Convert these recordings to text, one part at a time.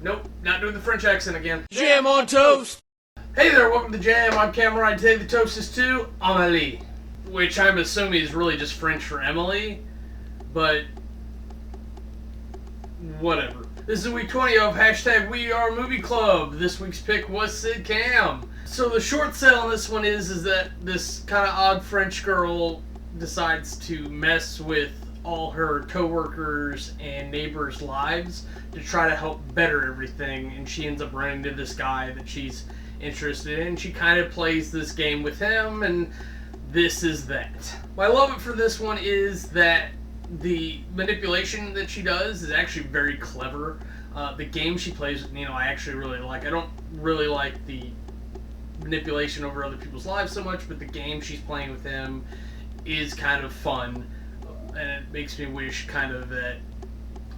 Nope, not doing the French accent again. Jam on toast! Hey there, welcome to Jam. I'm Cameron. Today the toast is to Amelie, which I'm assuming is really just French for Emily, but whatever. This is week 20 of hashtag We Are Movie Club. This week's pick was Sid Cam. So the short sell on this one is that this kind of odd French girl decides to mess with all her co-workers and neighbors' lives to try to help better everything, and she ends up running into this guy that she's interested in. She kind of plays this game with him, and this is that. What I love it for this one is that the manipulation that she does is actually very clever. The game she plays with Nino I actually really like. I don't really like the manipulation over other people's lives so much, but the game she's playing with him is kind of fun, and it makes me wish kind of that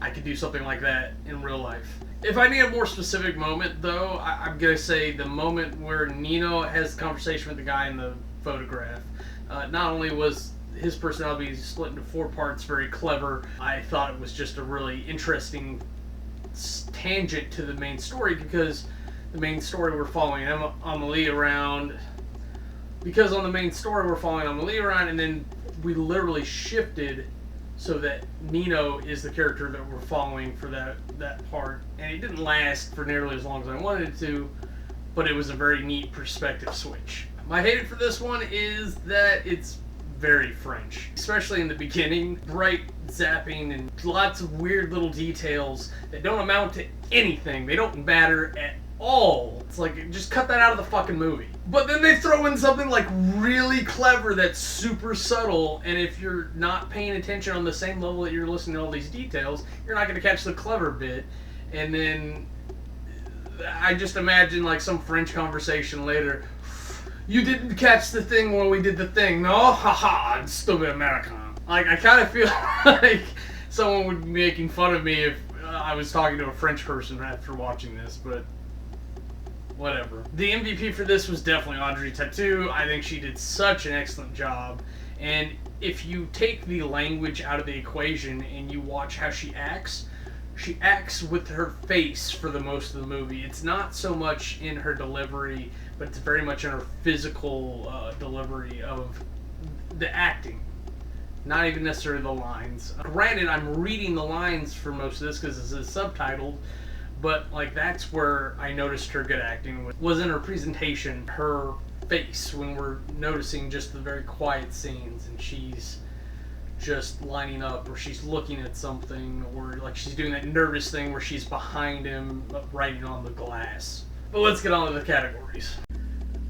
I could do something like that in real life. If I need a more specific moment, though, I'm going to say the moment where Nino has the conversation with the guy in the photograph. Not only was his personality split into 4 parts very clever, I thought it was just a really interesting tangent to the main story, because the main story we're following Amelie around. Because on the main story we're following Amelie around, and then we literally shifted so that Nino is the character that we're following for that part. And it didn't last for nearly as long as I wanted it to, but it was a very neat perspective switch. My hate for this one is that it's very French, especially in the beginning. Bright zapping and lots of weird little details that don't amount to anything. They don't matter at all. It's like, just cut that out of the fucking movie. But then they throw in something like really clever that's super subtle, and if you're not paying attention on the same level that you're listening to all these details, you're not going to catch the clever bit. And then I just imagine like some French conversation later. You didn't catch the thing when we did the thing, no? Haha, stupid American. Like, I kind of feel like someone would be making fun of me if I was talking to a French person after watching this, but whatever. The MVP for this was definitely Audrey Tautou. I think she did such an excellent job. And if you take the language out of the equation and you watch how she acts with her face for the most of the movie. It's not so much in her delivery, but it's very much in her physical delivery of the acting. Not even necessarily the lines. Granted, I'm reading the lines for most of this because this is subtitled, but like that's where I noticed her good acting was in her presentation, her face, when we're noticing just the very quiet scenes and she's just lining up, or she's looking at something, or like she's doing that nervous thing where she's behind him writing on the glass. But let's get on to the categories.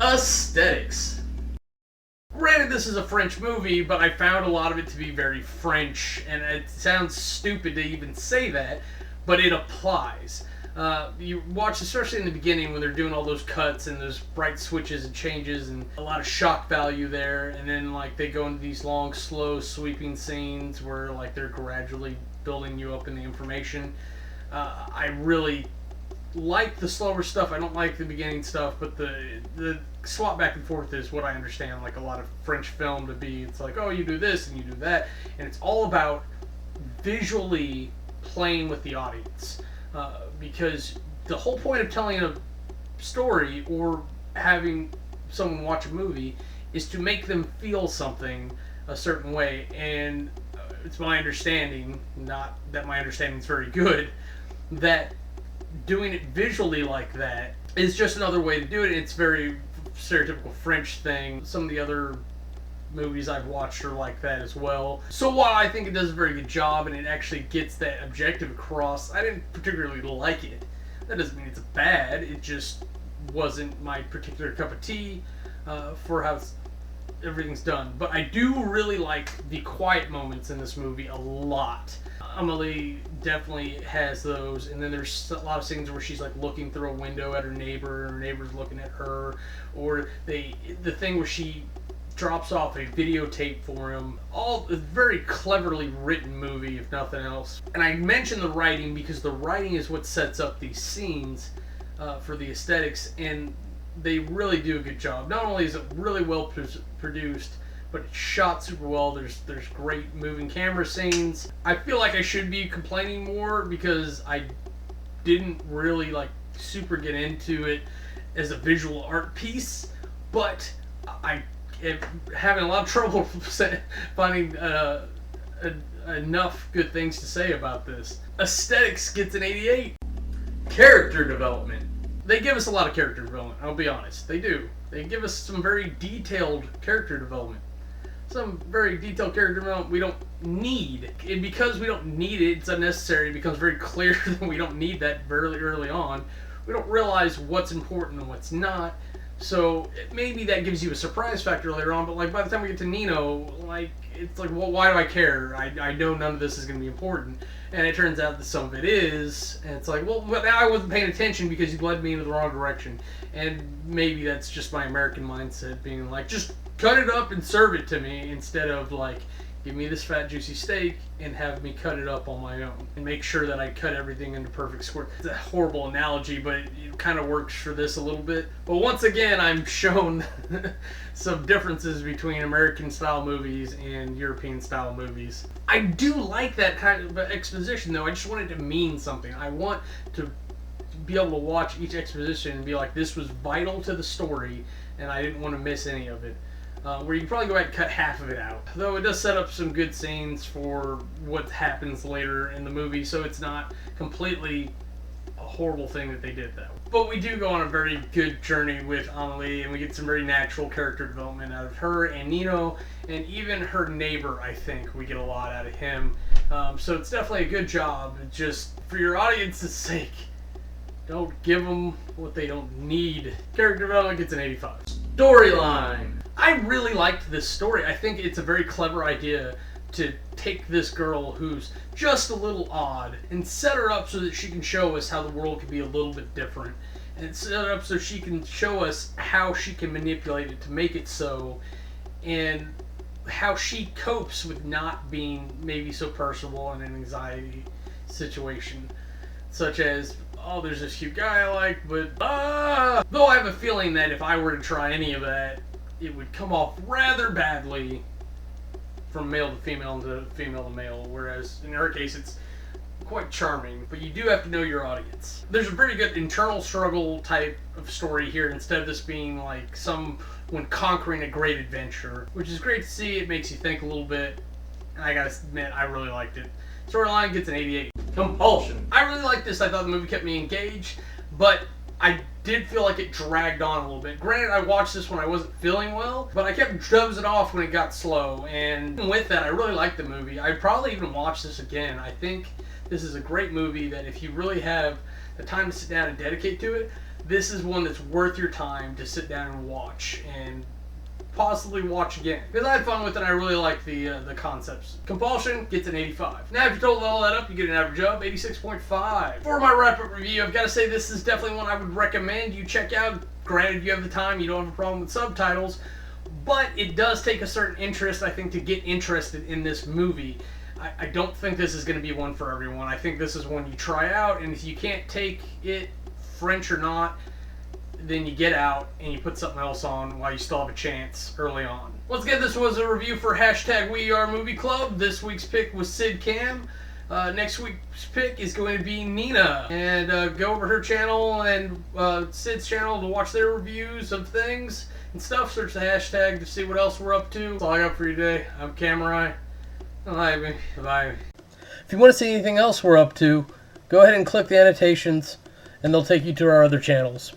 Aesthetics. Granted, this is a French movie, but I found a lot of it to be very French, and it sounds stupid to even say that, but it applies. You watch, especially in the beginning when they're doing all those cuts and those bright switches and changes and a lot of shock value there, and then like they go into these long, slow, sweeping scenes where like they're gradually building you up in the information. I really like the slower stuff. I don't like the beginning stuff, but the swap back and forth is what I understand like a lot of French film to be. It's like, oh, you do this and you do that, and it's all about visually playing with the audience. Because the whole point of telling a story or having someone watch a movie is to make them feel something a certain way, and it's my understanding, not that my understanding is very good, that doing it visually like that is just another way to do it. It's very stereotypical French thing. Some of the other movies I've watched are like that as well. So while I think it does a very good job and it actually gets that objective across, I didn't particularly like it. That doesn't mean it's bad, it just wasn't my particular cup of tea for how everything's done. But I do really like the quiet moments in this movie a lot. Amelie definitely has those, and then there's a lot of scenes where she's like looking through a window at her neighbor, and her neighbor's looking at her, or the thing where she drops off a videotape for him. All a very cleverly written movie, if nothing else. And I mention the writing because the writing is what sets up these scenes for the aesthetics, and they really do a good job. Not only is it really well produced, but it's shot super well. There's great moving camera scenes. I feel like I should be complaining more because I didn't really like super get into it as a visual art piece, but I am having a lot of trouble finding enough good things to say about this. Aesthetics gets an 88. Character development. They give us a lot of character development, I'll be honest. They do. They give us some very detailed character development. Some very detailed character development we don't need. And because we don't need it, it's unnecessary. It becomes very clear that we don't need that very early on. We don't realize what's important and what's not. So maybe that gives you a surprise factor later on, but like by the time we get to Nino, like it's like, well, why do I care? I know none of this is going to be important. And it turns out that some of it is, and it's like, well, but now I wasn't paying attention because you led me into the wrong direction. And maybe that's just my American mindset being like, just cut it up and serve it to me instead of like, give me this fat juicy steak and have me cut it up on my own and make sure that I cut everything into perfect square. It's a horrible analogy, but it kind of works for this a little bit. But once again, I'm shown some differences between American style movies and European style movies. I do like that kind of exposition though. I just want it to mean something. I want to be able to watch each exposition and be like, this was vital to the story and I didn't want to miss any of it. Where you can probably go ahead and cut half of it out. Though it does set up some good scenes for what happens later in the movie, so it's not completely a horrible thing that they did, though. But we do go on a very good journey with Amelie, and we get some very natural character development out of her and Nino, and even her neighbor, I think. We get a lot out of him. So it's definitely a good job. Just for your audience's sake, don't give them what they don't need. Character development gets an 85. Storyline. I really liked this story. I think it's a very clever idea to take this girl who's just a little odd and set her up so that she can show us how the world can be a little bit different. And set her up so she can show us how she can manipulate it to make it so, and how she copes with not being maybe so personable in an anxiety situation. Such as, oh, there's this cute guy I like, but though I have a feeling that if I were to try any of that, it would come off rather badly from male to female and to female to male, whereas in her case it's quite charming, but you do have to know your audience. There's a very good internal struggle type of story here instead of this being like someone conquering a great adventure, which is great to see. It makes you think a little bit, and I gotta admit, I really liked it. Storyline gets an 88. Compulsion. I really liked this. I thought the movie kept me engaged, but I did feel like it dragged on a little bit. Granted, I watched this when I wasn't feeling well, but I kept dozing off when it got slow, and with that, I really liked the movie. I'd probably even watch this again. I think this is a great movie that if you really have the time to sit down and dedicate to it, this is one that's worth your time to sit down and watch, and possibly watch again. Because I had fun with it and I really like the concepts. Compulsion gets an 85. Now if you total all that up, you get an average of 86.5. For my wrap-up review, I've got to say this is definitely one I would recommend you check out. Granted, you have the time, you don't have a problem with subtitles, but it does take a certain interest, I think, to get interested in this movie. I don't think this is going to be one for everyone. I think this is one you try out, and if you can't take it, French or not, then you get out and you put something else on while you still have a chance early on. Once again, this was a review for #WeAreMovieClub. This week's pick was Sid Cam. Next week's pick is going to be Nina. And go over her channel and Sid's channel to watch their reviews of things and stuff. Search the hashtag to see what else we're up to. That's all I got for you today. I'm Cameron. Bye. If you want to see anything else we're up to, go ahead and click the annotations and they'll take you to our other channels.